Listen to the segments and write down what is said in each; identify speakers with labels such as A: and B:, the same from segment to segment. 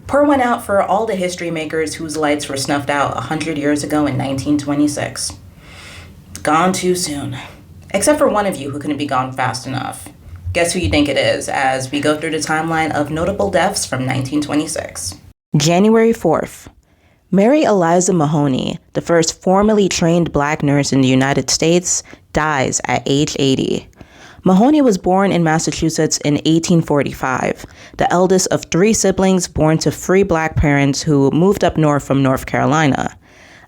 A: Pour one out for all the history makers whose lights were snuffed out 100 years ago in 1926. Gone too soon. Except for one of you who couldn't be gone fast enough. Guess who you think it is as we go through the timeline of notable deaths from 1926. January 4th. Mary Eliza Mahoney, the first formally trained black nurse in the United States, dies at age 80. Mahoney was born in Massachusetts in 1845, the eldest of 3 siblings born to free black parents who moved up north from North Carolina.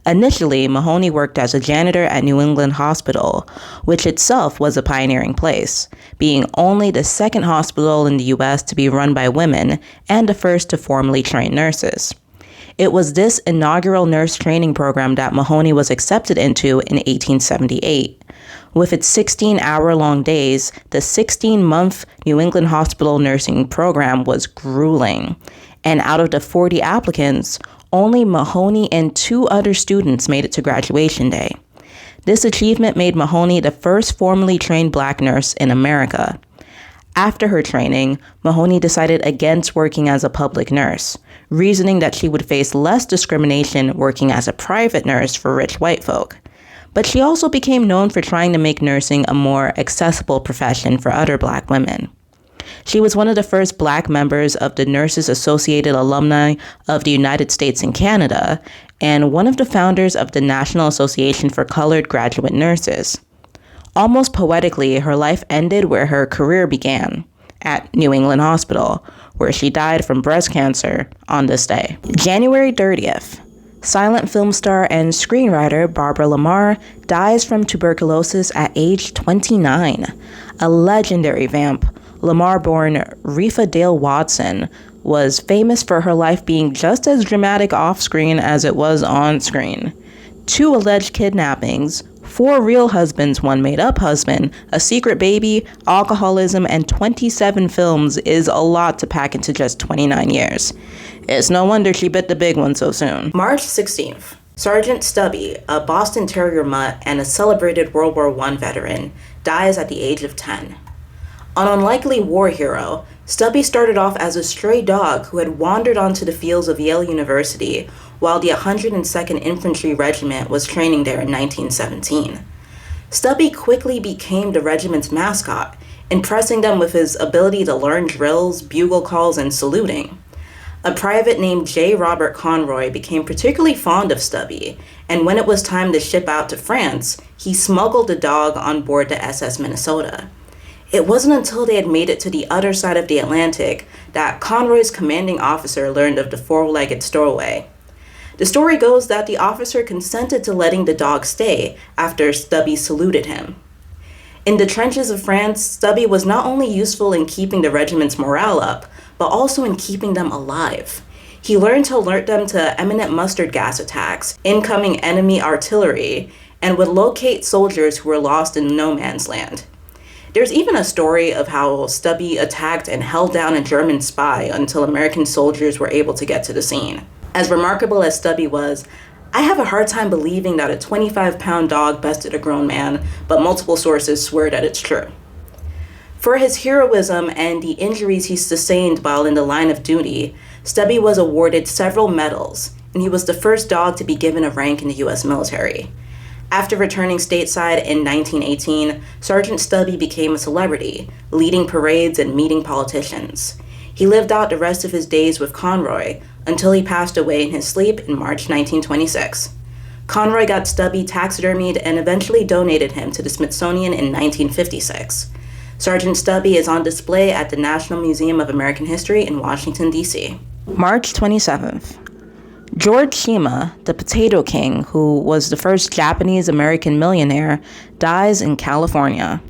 A: Initially, Mahoney worked as a janitor at New England Hospital, which itself was a pioneering place, being only the second hospital in the U.S. to be run by women and the first to formally train nurses. It was this inaugural nurse training program that Mahoney was accepted into in 1878. With its 16-hour-long days, the 16-month New England Hospital nursing program was grueling. And out of the 40 applicants, only Mahoney and 2 other students made it to graduation day. This achievement made Mahoney the first formally trained black nurse in America. After her training, Mahoney decided against working as a public nurse, reasoning that she would face less discrimination working as a private nurse for rich white folk. But she also became known for trying to make nursing a more accessible profession for other black women. She was one of the first black members of the Nurses Associated Alumni of the United States and Canada, and one of the founders of the National Association for Colored Graduate Nurses. Almost poetically, her life ended where her career began, at New England Hospital, where she died from breast cancer on this day. January 30th. Silent film star and screenwriter Barbara Lamar dies from tuberculosis at age 29. A legendary vamp, Lamar, born Refa Dale Watson, was famous for her life being just as dramatic off-screen as it was on-screen. 2 alleged kidnappings, 4 real husbands, 1 made-up husband, a secret baby, alcoholism, and 27 films is a lot to pack into just 29 years. It's no wonder she bit the big one so soon. March 16th. Sergeant Stubby, a Boston Terrier mutt and a celebrated World War I veteran, dies at the age of 10. An unlikely war hero, Stubby started off as a stray dog who had wandered onto the fields of Yale University while the 102nd Infantry Regiment was training there in 1917. Stubby quickly became the regiment's mascot, impressing them with his ability to learn drills, bugle calls, and saluting. A private named J. Robert Conroy became particularly fond of Stubby, and when it was time to ship out to France, he smuggled the dog on board the SS Minnesota. It wasn't until they had made it to the other side of the Atlantic that Conroy's commanding officer learned of the 4-legged stowaway. The story goes that the officer consented to letting the dog stay after Stubby saluted him. In the trenches of France, Stubby was not only useful in keeping the regiment's morale up, but also in keeping them alive. He learned to alert them to imminent mustard gas attacks, incoming enemy artillery, and would locate soldiers who were lost in no man's land. There's even a story of how Stubby attacked and held down a German spy until American soldiers were able to get to the scene. As remarkable as Stubby was, I have a hard time believing that a 25-pound dog bested a grown man, but multiple sources swear that it's true. For his heroism and the injuries he sustained while in the line of duty, Stubby was awarded several medals, and he was the first dog to be given a rank in the U.S. military. After returning stateside in 1918, Sergeant Stubby became a celebrity, leading parades and meeting politicians. He lived out the rest of his days with Conroy until he passed away in his sleep in March 1926. Conroy got Stubby taxidermied and eventually donated him to the Smithsonian in 1956. Sergeant Stubby is on display at the National Museum of American History in Washington, D.C. March 27th. George Shima, the Potato King, who was the first Japanese-American millionaire, dies in California.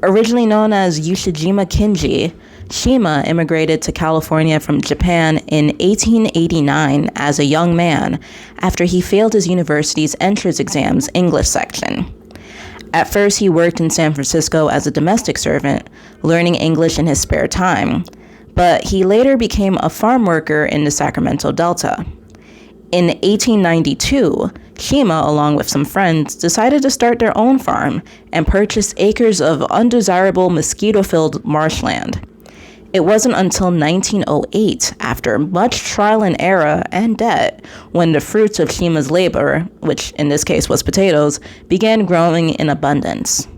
A: Originally known as Ushijima Kinji, Shima immigrated to California from Japan in 1889 as a young man after he failed his university's entrance exams English section. At first, he worked in San Francisco as a domestic servant, learning English in his spare time, but he later became a farm worker in the Sacramento Delta. In 1892, Shima, along with some friends, decided to start their own farm and purchased acres of undesirable mosquito-filled marshland. It wasn't until 1908, after much trial and error and debt, when the fruits of Shima's labor, which in this case was potatoes, began growing in abundance.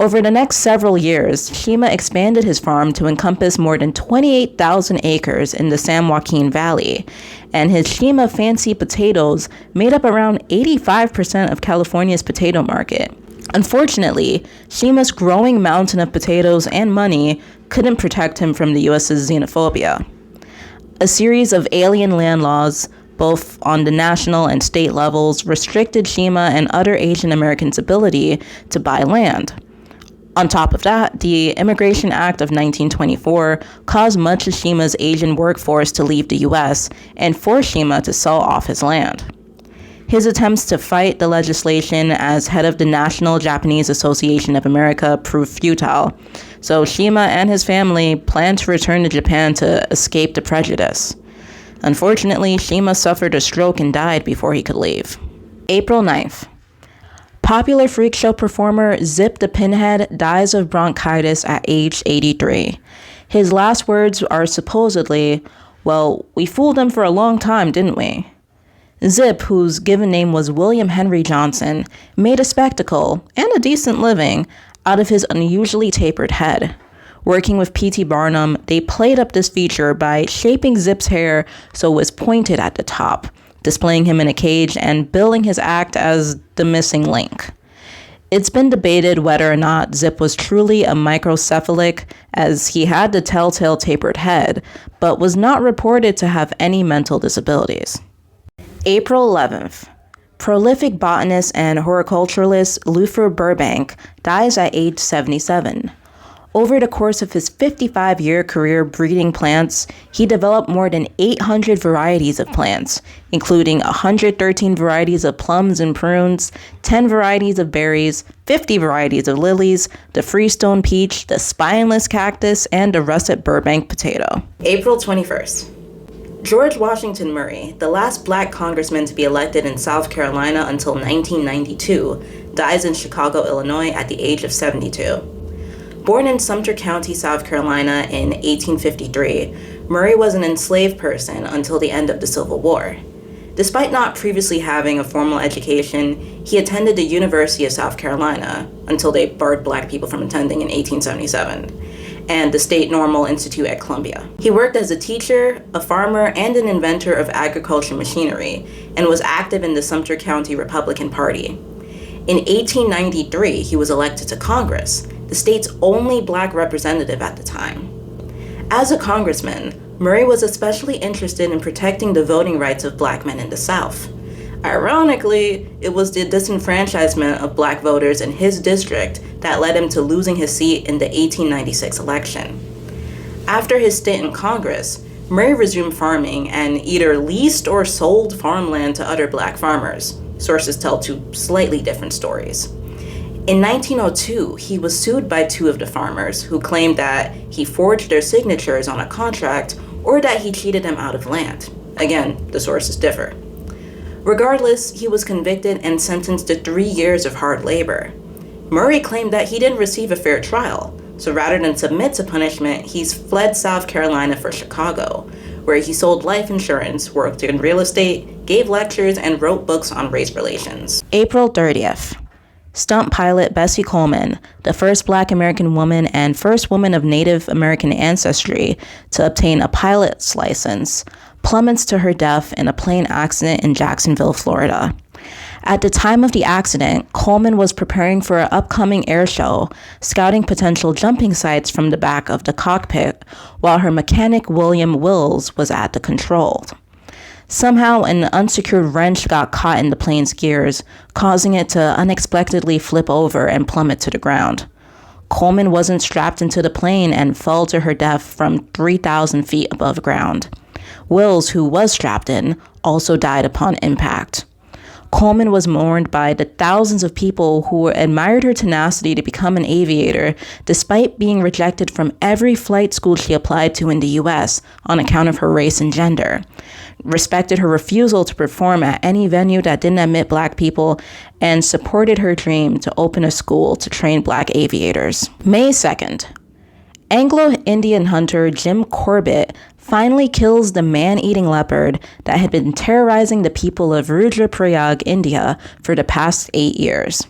A: Over the next several years, Shima expanded his farm to encompass more than 28,000 acres in the San Joaquin Valley, and his Shima Fancy potatoes made up around 85% of California's potato market. Unfortunately, Shima's growing mountain of potatoes and money couldn't protect him from the U.S.'s xenophobia. A series of alien land laws, both on the national and state levels, restricted Shima and other Asian Americans' ability to buy land. On top of that, the Immigration Act of 1924 caused much of Shima's Asian workforce to leave the U.S. and forced Shima to sell off his land. His attempts to fight the legislation as head of the National Japanese Association of America proved futile, so Shima and his family planned to return to Japan to escape the prejudice. Unfortunately, Shima suffered a stroke and died before he could leave. April 9th. Popular freak show performer Zip the Pinhead dies of bronchitis at age 83. His last words are supposedly, "Well, we fooled them for a long time, didn't we?" Zip, whose given name was William Henry Johnson, made a spectacle, and a decent living, out of his unusually tapered head. Working with P.T. Barnum, they played up this feature by shaping Zip's hair so it was pointed at the top, displaying him in a cage and billing his act as the missing link. It's been debated whether or not Zip was truly a microcephalic, as he had the telltale tapered head, but was not reported to have any mental disabilities. April 11th. Prolific botanist and horticulturalist Luther Burbank dies at age 77. Over the course of his 55-year career breeding plants, he developed more than 800 varieties of plants, including 113 varieties of plums and prunes, 10 varieties of berries, 50 varieties of lilies, the freestone peach, the spineless cactus, and the russet Burbank potato. April 21st. George Washington Murray, the last black congressman to be elected in South Carolina until 1992, dies in Chicago, Illinois at the age of 72. Born in Sumter County, South Carolina in 1853, Murray was an enslaved person until the end of the Civil War. Despite not previously having a formal education, he attended the University of South Carolina until they barred black people from attending in 1877, and the State Normal Institute at Columbia. He worked as a teacher, a farmer, and an inventor of agricultural machinery, and was active in the Sumter County Republican Party. In 1893, he was elected to Congress, the state's only black representative at the time. As a congressman, Murray was especially interested in protecting the voting rights of black men in the South. Ironically, it was the disenfranchisement of black voters in his district that led him to losing his seat in the 1896 election. After his stint in Congress, Murray resumed farming and either leased or sold farmland to other black farmers. Sources tell two slightly different stories. In 1902, he was sued by two of the farmers who claimed that he forged their signatures on a contract or that he cheated them out of land. Again, the sources differ. Regardless, he was convicted and sentenced to 3 years of hard labor. Murray claimed that he didn't receive a fair trial, so rather than submit to punishment, he's fled South Carolina for Chicago, where he sold life insurance, worked in real estate, gave lectures, and wrote books on race relations. April 30th. Stunt pilot Bessie Coleman, the first black American woman and first woman of Native American ancestry to obtain a pilot's license, plummets to her death in a plane accident in Jacksonville, Florida. At the time of the accident, Coleman was preparing for an upcoming air show, scouting potential jumping sites from the back of the cockpit, while her mechanic William Wills was at the control. Somehow, an unsecured wrench got caught in the plane's gears, causing it to unexpectedly flip over and plummet to the ground. Coleman wasn't strapped into the plane and fell to her death from 3,000 feet above ground. Wills, who was strapped in, also died upon impact. Coleman was mourned by the thousands of people who admired her tenacity to become an aviator, despite being rejected from every flight school she applied to in the U.S. on account of her race and gender, respected her refusal to perform at any venue that didn't admit black people, and supported her dream to open a school to train black aviators. May 2nd. Anglo-Indian hunter Jim Corbett finally kills the man-eating leopard that had been terrorizing the people of Rudraprayag, India, for the past 8 years.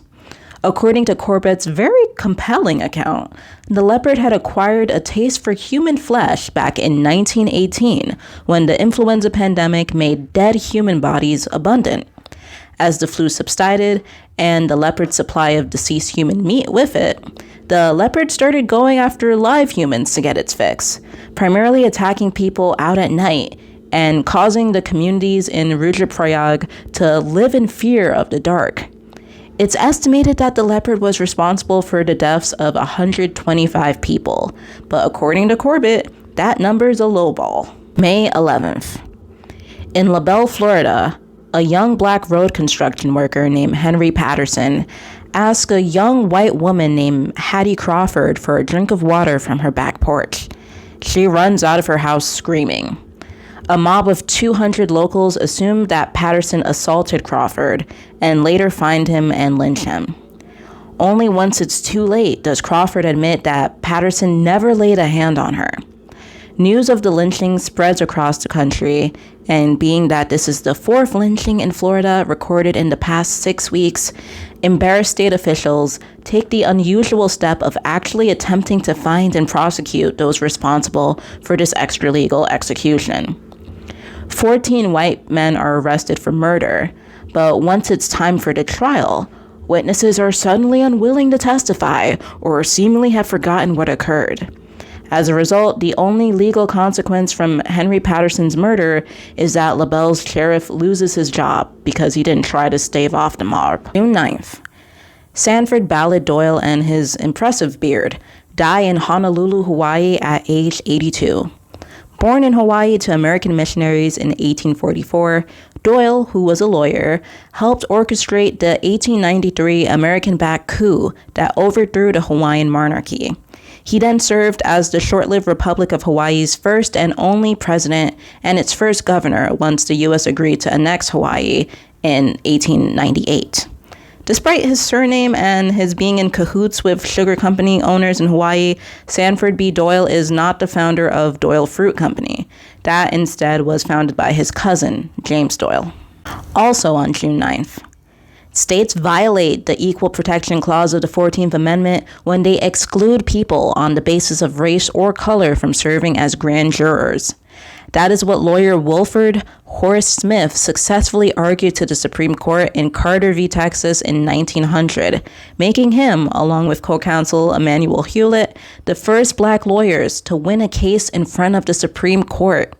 A: According to Corbett's very compelling account, the leopard had acquired a taste for human flesh back in 1918 when the influenza pandemic made dead human bodies abundant. As the flu subsided and the leopard's supply of deceased human meat with it, the leopard started going after live humans to get its fix, primarily attacking people out at night and causing the communities in Rudraprayag to live in fear of the dark. It's estimated that the leopard was responsible for the deaths of 125 people, but according to Corbett, that number's a lowball. May 11th. In LaBelle, Florida, a young black road construction worker named Henry Patterson asked a young white woman named Hattie Crawford for a drink of water from her back porch. She runs out of her house screaming. A mob of 200 locals assumed that Patterson assaulted Crawford and later find him and lynch him. Only once it's too late does Crawford admit that Patterson never laid a hand on her. News of the lynching spreads across the country, and being that this is the 4th lynching in Florida recorded in the past 6 weeks, embarrassed state officials take the unusual step of actually attempting to find and prosecute those responsible for this extralegal execution. 14 white men are arrested for murder, but once it's time for the trial, witnesses are suddenly unwilling to testify or seemingly have forgotten what occurred. As a result, the only legal consequence from Henry Patterson's murder is that LaBelle's sheriff loses his job because he didn't try to stave off the mob. June 9th. Sanford Ballard Doyle and his impressive beard die in Honolulu, Hawaii at age 82. Born in Hawaii to American missionaries in 1844, Doyle, who was a lawyer, helped orchestrate the 1893 American-backed coup that overthrew the Hawaiian monarchy. He then served as the short-lived Republic of Hawaii's first and only president and its first governor once the U.S. agreed to annex Hawaii in 1898. Despite his surname and his being in cahoots with sugar company owners in Hawaii, Sanford B. Doyle is not the founder of Doyle Fruit Company. That instead was founded by his cousin, James Doyle. Also on June 9th, states violate the Equal Protection Clause of the 14th Amendment when they exclude people on the basis of race or color from serving as grand jurors. That is what lawyer Wilford Horace Smith successfully argued to the Supreme Court in Carter v. Texas in 1900, making him, along with co-counsel Emanuel Hewlett, the first black lawyers to win a case in front of the Supreme Court.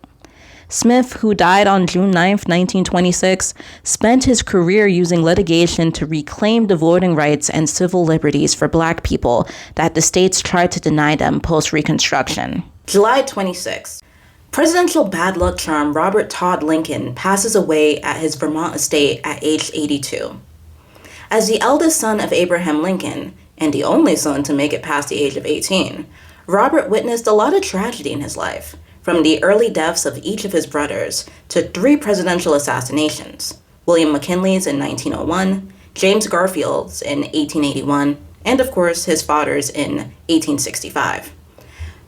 A: Smith, who died on June 9, 1926, spent his career using litigation to reclaim the voting rights and civil liberties for black people that the states tried to deny them post-Reconstruction. July 26. Presidential bad luck charm Robert Todd Lincoln passes away at his Vermont estate at age 82. As the eldest son of Abraham Lincoln, and the only son to make it past the age of 18, Robert witnessed a lot of tragedy in his life, from the early deaths of each of his brothers to 3 presidential assassinations, William McKinley's in 1901, James Garfield's in 1881, and of course his father's in 1865.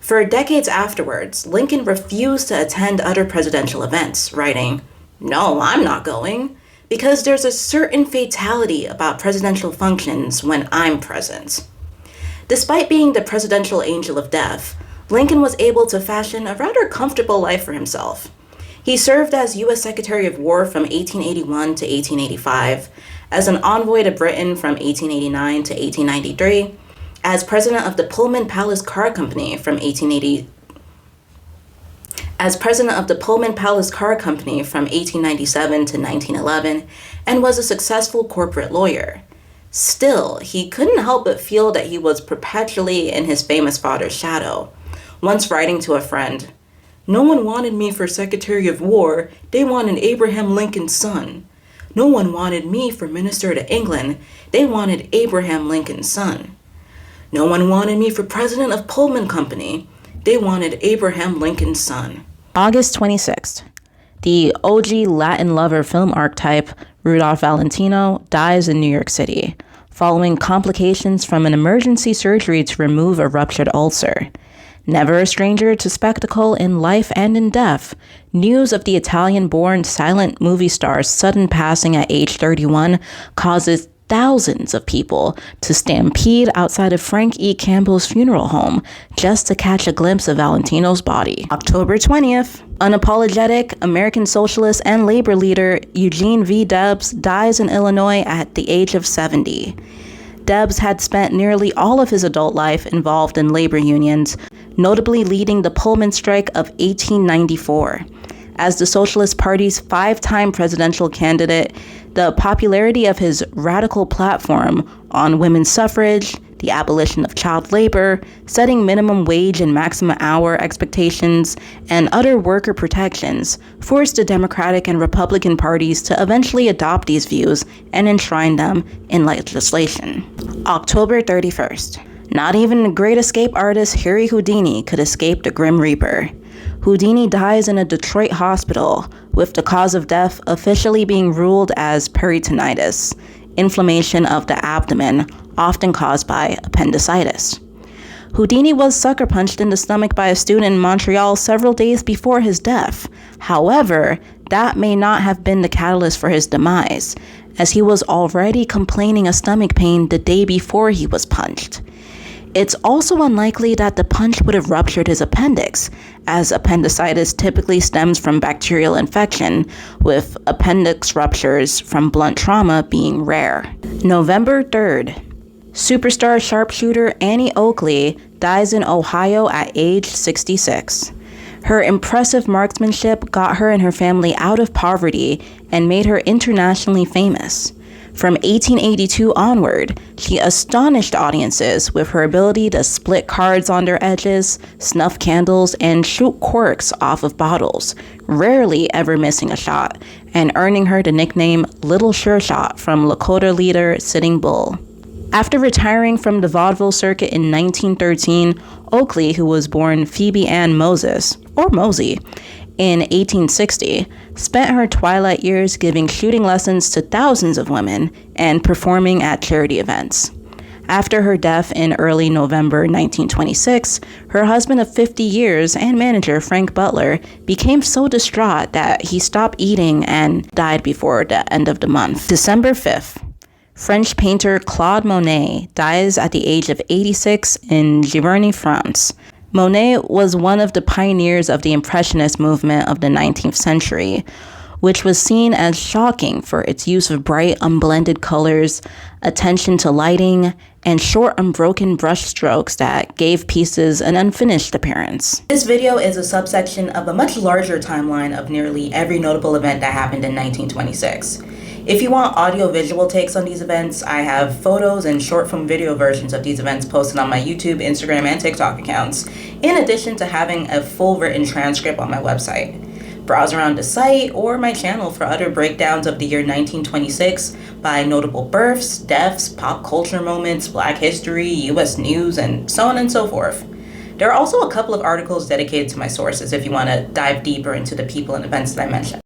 A: For decades afterwards, Lincoln refused to attend other presidential events, writing, "No, I'm not going, because there's a certain fatality about presidential functions when I'm present." Despite being the presidential angel of death, Lincoln was able to fashion a rather comfortable life for himself. He served as U.S. Secretary of War from 1881 to 1885, as an envoy to Britain from 1889 to 1893, as president of the Pullman Palace Car Company from 1897 to 1911, and was a successful corporate lawyer. Still, he couldn't help but feel that he was perpetually in his famous father's shadow. Once writing to a friend, "No one wanted me for Secretary of War, they wanted Abraham Lincoln's son. No one wanted me for Minister to England, they wanted Abraham Lincoln's son. No one wanted me for president of Pullman Company. They wanted Abraham Lincoln's son." August 26th. The OG Latin lover film archetype, Rudolph Valentino, dies in New York City, following complications from an emergency surgery to remove a ruptured ulcer. Never a stranger to spectacle in life and in death, news of the Italian-born silent movie star's sudden passing at age 31 causes thousands of people to stampede outside of Frank E. Campbell's funeral home just to catch a glimpse of Valentino's body. October 20th, unapologetic American socialist and labor leader Eugene V. Debs dies in Illinois at the age of 70. Debs had spent nearly all of his adult life involved in labor unions, notably leading the Pullman strike of 1894. As the Socialist Party's 5-time presidential candidate, the popularity of his radical platform on women's suffrage, the abolition of child labor, setting minimum wage and maximum hour expectations, and other worker protections forced the Democratic and Republican parties to eventually adopt these views and enshrine them in legislation. October 31st. Not even the Great Escape artist Harry Houdini could escape the Grim Reaper. Houdini dies in a Detroit hospital, with the cause of death officially being ruled as peritonitis, inflammation of the abdomen, often caused by appendicitis. Houdini was sucker punched in the stomach by a student in Montreal several days before his death. However, that may not have been the catalyst for his demise, as he was already complaining of stomach pain the day before he was punched. It's also unlikely that the punch would have ruptured his appendix, as appendicitis typically stems from bacterial infection, with appendix ruptures from blunt trauma being rare. November 3rd. Superstar sharpshooter Annie Oakley dies in Ohio at age 66. Her impressive marksmanship got her and her family out of poverty and made her internationally famous. From 1882 onward, she astonished audiences with her ability to split cards on their edges, snuff candles, and shoot corks off of bottles, rarely ever missing a shot, and earning her the nickname Little Sure Shot from Lakota leader Sitting Bull. After retiring from the vaudeville circuit in 1913, Oakley, who was born Phoebe Ann Moses, or Mosey, in 1860, spent her twilight years giving shooting lessons to thousands of women and performing at charity events. After her death in early November 1926, her husband of 50 years and manager Frank Butler became so distraught that he stopped eating and died before the end of the month. December 5th. French painter Claude Monet dies at the age of 86 in Giverny, France. Monet was one of the pioneers of the Impressionist movement of the 19th century, which was seen as shocking for its use of bright, unblended colors, attention to lighting, and short, unbroken brush strokes that gave pieces an unfinished appearance. This video is a subsection of a much larger timeline of nearly every notable event that happened in 1926. If you want audio-visual takes on these events, I have photos and short-form video versions of these events posted on my YouTube, Instagram, and TikTok accounts, in addition to having a full written transcript on my website. Browse around the site or my channel for other breakdowns of the year 1926 by notable births, deaths, pop culture moments, Black history, US news, and so on and so forth. There are also a couple of articles dedicated to my sources if you want to dive deeper into the people and events that I mentioned.